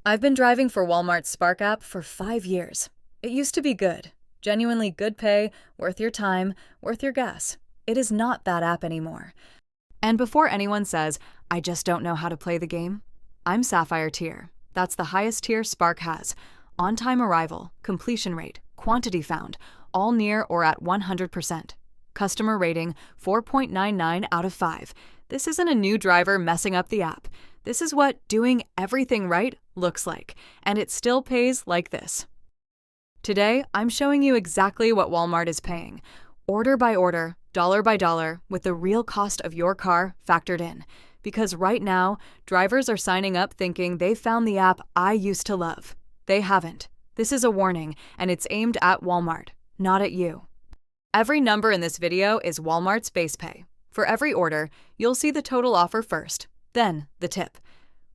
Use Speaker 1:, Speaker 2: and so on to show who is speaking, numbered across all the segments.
Speaker 1: I've been driving for Walmart's Spark app for 5 years. It used to be good. Genuinely good pay, worth your time, worth your gas. It is not that app anymore. And before anyone says, I just don't know how to play the game, I'm Sapphire tier. That's the highest tier Spark has. On-time arrival, completion rate, quantity found, all near or at 100%. Customer rating 4.99 out of 5. This isn't a new driver messing up the app. This is what doing everything right looks like, and it still pays like this. Today, I'm showing you exactly what Walmart is paying, order by order, dollar by dollar, with the real cost of your car factored in. Because right now, drivers are signing up thinking they've found the app I used to love. They haven't. This is a warning, and it's aimed at Walmart, not at you. Every number in this video is Walmart's base pay. For every order, you'll see the total offer first, then the tip.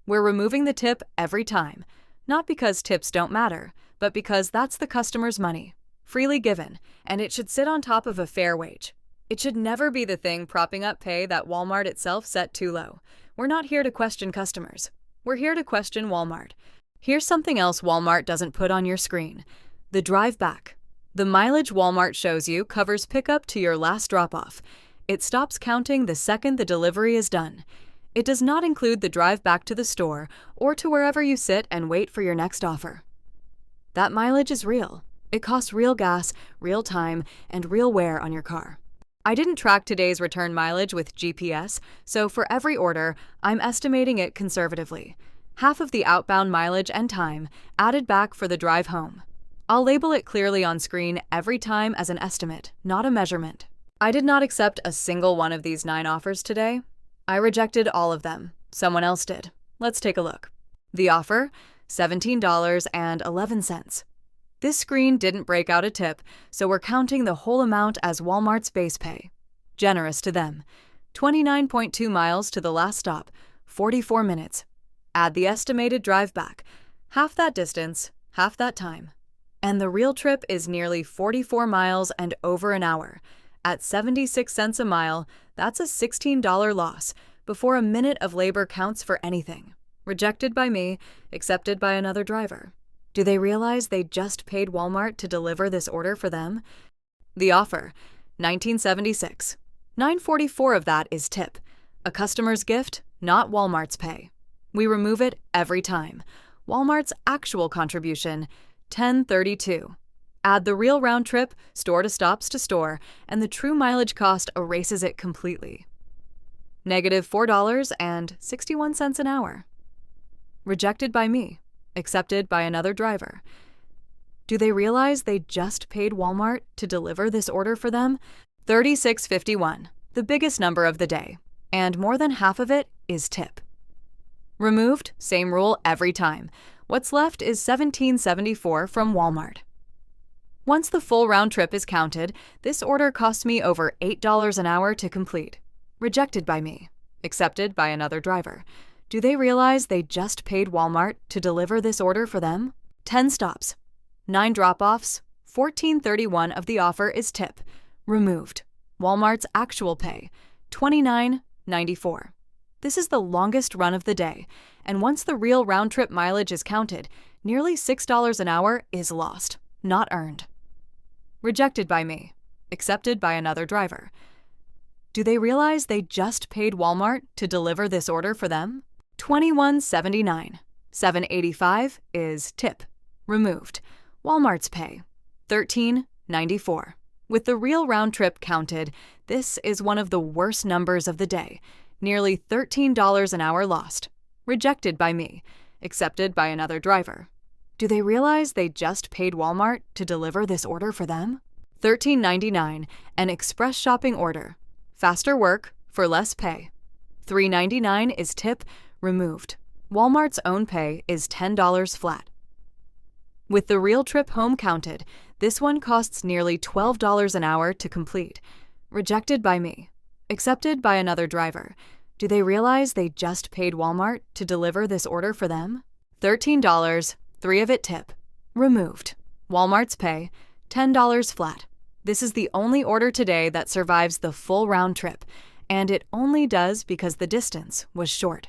Speaker 1: We're removing the tip every time, not because tips don't matter, but because that's the customer's money, freely given, and it should sit on top of a fair wage. It should never be the thing propping up pay that Walmart itself set too low. We're not here to question customers. We're here to question Walmart. Here's something else Walmart doesn't put on your screen: the drive back. The mileage Walmart shows you covers pickup to your last drop-off. It stops counting the second the delivery is done. It does not include the drive back to the store or to wherever you sit and wait for your next offer. That mileage is real. It costs real gas, real time, and real wear on your car. I didn't track today's return mileage with GPS, so for every order, I'm estimating it conservatively. Half of the outbound mileage and time added back for the drive home. I'll label it clearly on screen every time as an estimate, not a measurement. I did not accept a single one of these 9 offers today. I rejected all of them. Someone else did. Let's take a look. The offer, $17.11. This screen didn't break out a tip, so we're counting the whole amount as Walmart's base pay. Generous to them. 29.2 miles to the last stop, 44 minutes. Add the estimated drive back. Half that distance, half that time. And the real trip is nearly 44 miles and over an hour. At 76 cents a mile, that's a $16 loss before a minute of labor counts for anything. Rejected by me, accepted by another driver. Do they realize they just paid Walmart to deliver this order for them? The offer, $19.76. $9.44 of that is tip. A customer's gift, not Walmart's pay. We remove it every time. Walmart's actual contribution, $10.32. Add the real round trip, store to stops to store, and the true mileage cost erases it completely. -$4.61 an hour. Rejected by me, accepted by another driver. Do they realize they just paid Walmart to deliver this order for them? $36.51, the biggest number of the day, and more than half of it is tip. Removed, same rule every time. What's left is $17.74 from Walmart. Once the full round trip is counted, this order costs me over $8 an hour to complete. Rejected by me, accepted by another driver. Do they realize they just paid Walmart to deliver this order for them? 10 stops, 9 drop-offs, $14.31 of the offer is tip. Removed. Walmart's actual pay, $29.94. This is the longest run of the day, and once the real round-trip mileage is counted, nearly $6 an hour is lost, not earned. Rejected by me, accepted by another driver. Do they realize they just paid Walmart to deliver this order for them? $21.79. $7.85 is tip. Removed. Walmart's pay, $13.94. With the real round trip counted, this is one of the worst numbers of the day. Nearly $13 an hour lost. Rejected by me, accepted by another driver. Do they realize they just paid Walmart to deliver this order for them? $13.99, an express shopping order. Faster work for less pay. $3.99 is tip. Removed. Walmart's own pay is $10 flat. With the real trip home counted, this one costs nearly $12 an hour to complete. Rejected by me, accepted by another driver. Do they realize they just paid Walmart to deliver this order for them? $13, 3 of it tip. Removed. Walmart's pay, $10 flat. This is the only order today that survives the full round trip, and it only does because the distance was short.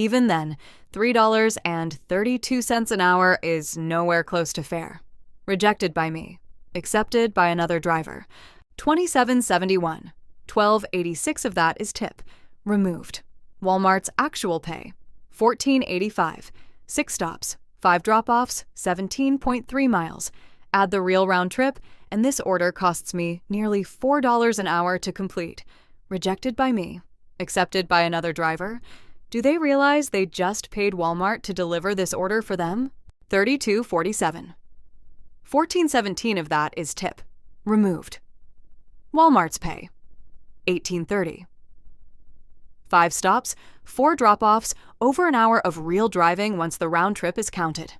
Speaker 1: Even then, $3.32 an hour is nowhere close to fair. Rejected by me. Accepted by another driver. $27.71. $12.86 of that is tip. Removed. Walmart's actual pay. $14.85. 6 stops. 5 drop-offs. 17.3 miles. Add the real round trip, and this order costs me nearly $4 an hour to complete. Rejected by me. Accepted by another driver. Do they realize they just paid Walmart to deliver this order for them? $32.47. $14.17 of that is tip. Removed. Walmart's pay. $18.30. 5 stops, 4 drop-offs, over an hour of real driving once the round trip is counted.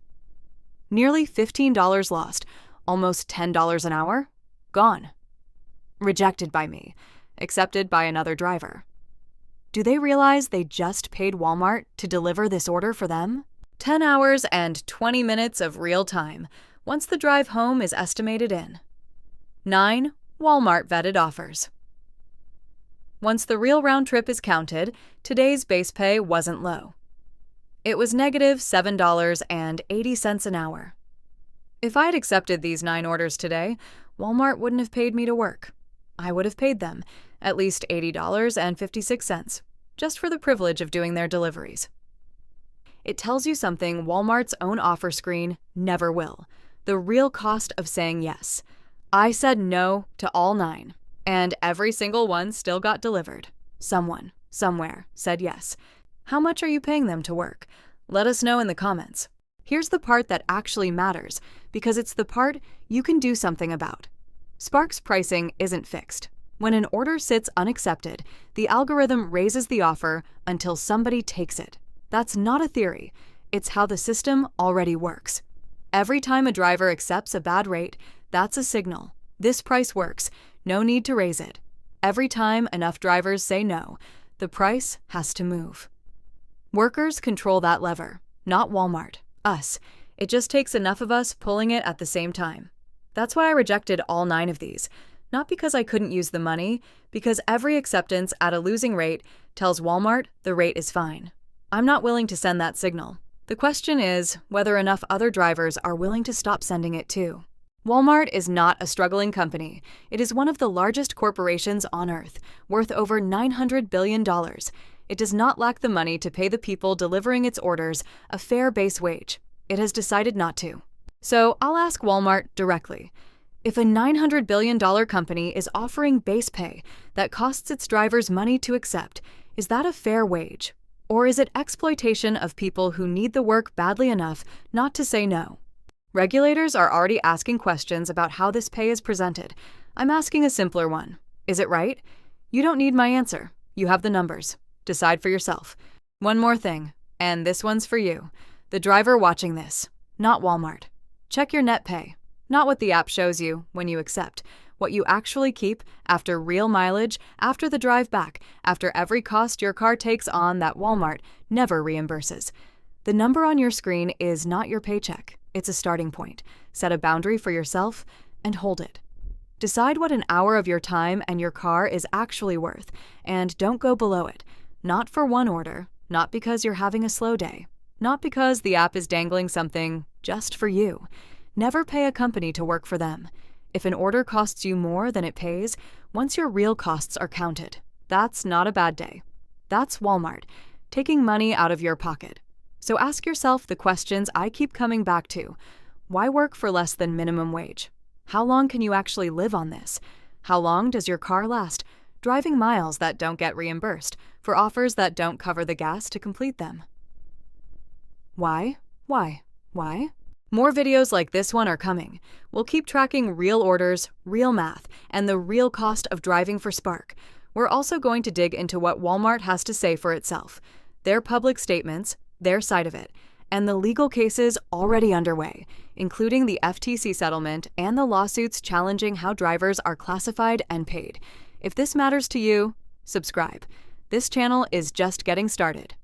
Speaker 1: Nearly $15 lost, almost $10 an hour, gone. Rejected by me. Accepted by another driver. Do they realize they just paid Walmart to deliver this order for them? 10 hours and 20 minutes of real time, once the drive home is estimated in. 9 Walmart vetted offers. Once the real round trip is counted, today's base pay wasn't low. It was negative $7.80 an hour. If I'd accepted these 9 orders today, Walmart wouldn't have paid me to work. I would have paid them at least $80.56, just for the privilege of doing their deliveries. It tells you something Walmart's own offer screen never will: the real cost of saying yes. I said no to all 9, and every single one still got delivered. Someone, somewhere, said yes. How much are you paying them to work? Let us know in the comments. Here's the part that actually matters, because it's the part you can do something about. Spark's pricing isn't fixed. When an order sits unaccepted, the algorithm raises the offer until somebody takes it. That's not a theory. It's how the system already works. Every time a driver accepts a bad rate, that's a signal. This price works. No need to raise it. Every time enough drivers say no, the price has to move. Workers control that lever, not Walmart, us. It just takes enough of us pulling it at the same time. That's why I rejected all 9 of these. Not because I couldn't use the money, because every acceptance at a losing rate tells Walmart the rate is fine. I'm not willing to send that signal. The question is whether enough other drivers are willing to stop sending it too. Walmart is not a struggling company. It is one of the largest corporations on Earth, worth over $900 billion. It does not lack the money to pay the people delivering its orders a fair base wage. It has decided not to. So I'll ask Walmart directly. If a $900 billion company is offering base pay that costs its drivers money to accept, is that a fair wage? Or is it exploitation of people who need the work badly enough not to say no? Regulators are already asking questions about how this pay is presented. I'm asking a simpler one. Is it right? You don't need my answer. You have the numbers. Decide for yourself. One more thing, and this one's for you. The driver watching this, not Walmart. Check your net pay. Not what the app shows you when you accept, what you actually keep after real mileage, after the drive back, after every cost your car takes on that Walmart never reimburses. The number on your screen is not your paycheck. It's a starting point. Set a boundary for yourself and hold it. Decide what an hour of your time and your car is actually worth, and don't go below it. Not for one order, not because you're having a slow day, not because the app is dangling something just for you. Never pay a company to work for them. If an order costs you more than it pays, once your real costs are counted, that's not a bad day. That's Walmart, taking money out of your pocket. So ask yourself the questions I keep coming back to. Why work for less than minimum wage? How long can you actually live on this? How long does your car last, driving miles that don't get reimbursed for offers that don't cover the gas to complete them? Why? More videos like this one are coming. We'll keep tracking real orders, real math, and the real cost of driving for Spark. We're also going to dig into what Walmart has to say for itself, their public statements, their side of it, and the legal cases already underway, including the FTC settlement and the lawsuits challenging how drivers are classified and paid. If this matters to you, subscribe. This channel is just getting started.